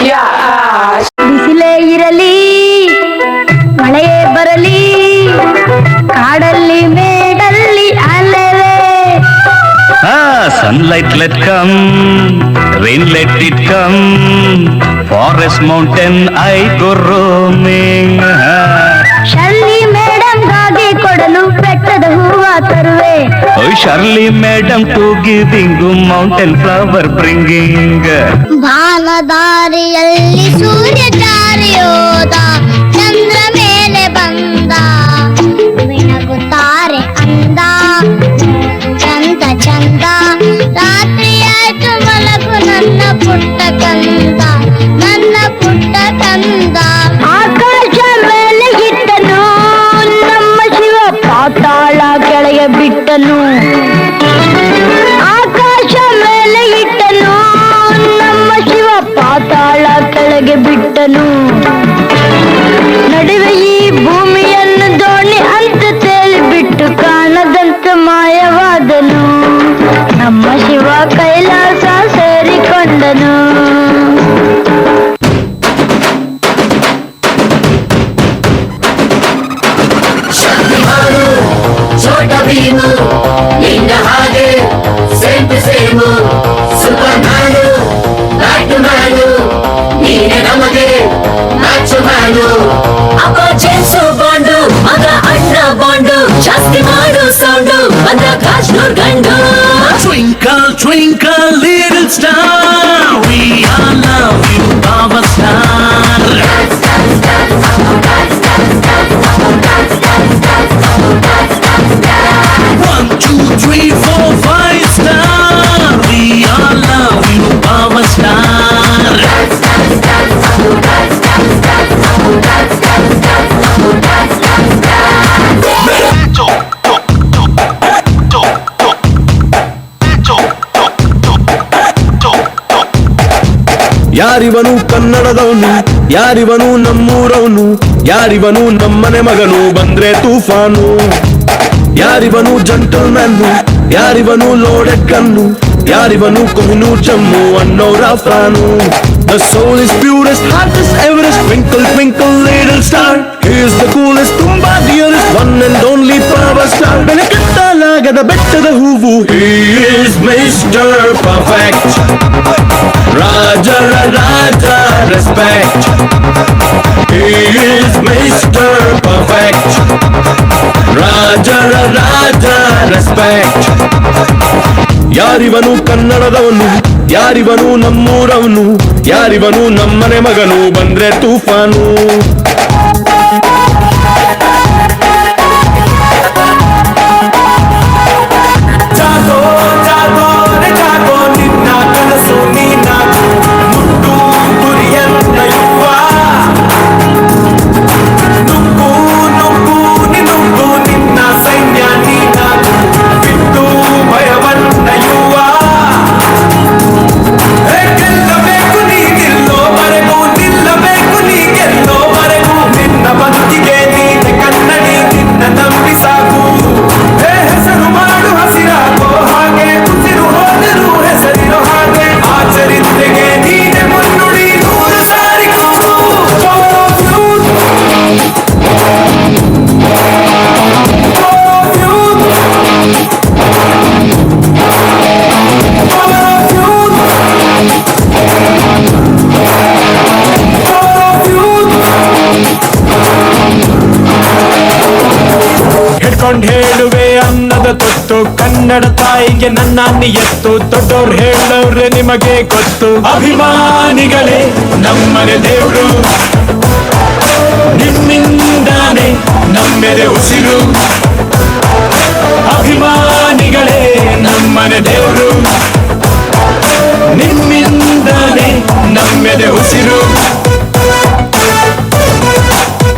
ಬಿಸಿಲೇ ಇರಲಿ ಮಳೆಯೇ ಬರಲಿ ಕಾಡಲ್ಲಿ ಮೇಡಲ್ಲಿ ಅಲೆವೆ sunlight let come, rain let it come, forest mountain I go roaming. Shirley madam ಗಾಗಿ ಕೊಡಲು ಬೆಟ್ಟದ ಹೂವ ತರುವೆ Oh Shirley madam to giving mountain flower bringing. ಭಾನದಾರಿಯಲ್ಲಿ ಸೂರ್ಯ ಜಾರಿಯೋದ ಚಂದ್ರ ಮೇಲೆ ಬಂದ ಮಿಣಗುತ್ತಾರೆ ಅಂದ ಚಂದ ಚಂದ ರಾತ್ರಿಯಾಯ್ತು ಮಲಗು ನನ್ನ ಪುಟ್ಟ ಕಂದ ನನ್ನ ಪುಟ್ಟ ಕಂದ ಆಕಾಶ ಮೇಲೆ ಇಟ್ಟನು ನಮ್ಮ ಶಿವ ಪಾತಾಳ ಕೆಳಗೆ ಬಿಟ್ಟನು ಆಕಾಶ ಮೇಲೆ ಇಟ್ಟನು ನಮ್ಮ ಶಿವ ಪಾತಾಳ ಕೆಳಗೆ ಬಿಟ್ಟನು ನಡುವೆ ಈ ಭೂಮಿಯನ್ನು ದೋಣಿ ಅಂತ ತೇಲಿಬಿಟ್ಟು ಕಾಣದಂತ ಮಾಯವಾದನು ನಮ್ಮ ಶಿವ ಕೈಲಾಸ ಸೇರಿಕೊಂಡನು छोटा भीमु निन्न हागे same to same superman batman ನೀನೆ ನಮಗೆ ಮ್ಯಾಚ್ ಮ್ಯಾನು ಅಪ್ಪ ಜೇಮ್ಸು ಬಾಂಡು ಮಗ ಅಣ್ಣ ಬಾಂಡು ಜಾಸ್ತಿ ಮಾಡು ಸೌಂಡು ಬಂದ ಕಾಶ್ನೂರ್ ಗಂಡು Twinkle, twinkle, little star, we all love you, our star. Dance, dance, dance, dance, dance, dance, dance, dance, dance, dance, dance, dance. 1, 2, 3, 4, 5 star, we all love you, our star. Dance, dance, dance, dance, dance, dance, dance, dance, dance, dance, dance. ಯಾರಿವನು ಕನ್ನಡದವನು ಯಾರಿವನು ನಮ್ಮೂರವನು ಯಾರಿವನು ನಮ್ಮನೆ ಮಗನು ಬಂದ್ರೆ ತೂಫಾನು ಯಾರಿವನು ಜಂಟಲ್ಮ್ಯಾನು ಯಾರಿವನು loaded ಕಣ್ಣು ಯಾರಿವನು ಕೊಹಿನೂರ್ ಜಮ್ಮು ಅನ್ನೋರ fan The soul is purest, heart is Everest, twinkle twinkle little star. He is the coolest, ತುಂಬಾ dearest, one and only power star. ಬೆಳಕತ್ತಲಾಗದ ಬೆಟ್ಟದ ಹೂವು. He is Mr. Perfect. ರಾಜರ ರಾಜ respect. He is Mr. Perfect. ರಾಜರ ರಾಜ respect. ಯಾರಿವನು ಕನ್ನಡದವನು ಯಾರಿವನು ನಮ್ಮೂರವನು ಯಾರಿವನು ನಮ್ಮನೆ ಮಗನು ಬಂದ್ರೆ ತೂಫಾನು ಹೇಳುವೆ ಅನ್ನದ ತೊತ್ತು ಕನ್ನಡ ತಾಯಿಗೆ ನನ್ನ ನಿಯತ್ತು ದೊಡ್ಡೋರ್ ಹೇಳವ್ರೆ ನಿಮಗೆ ಗೊತ್ತು ಅಭಿಮಾನಿಗಳೇ ನಮ್ಮನೆ ದೇವ್ರು ನಿಮ್ಮಿಂದಾನೆ ನಮ್ಮೆದೆ ಉಸಿರು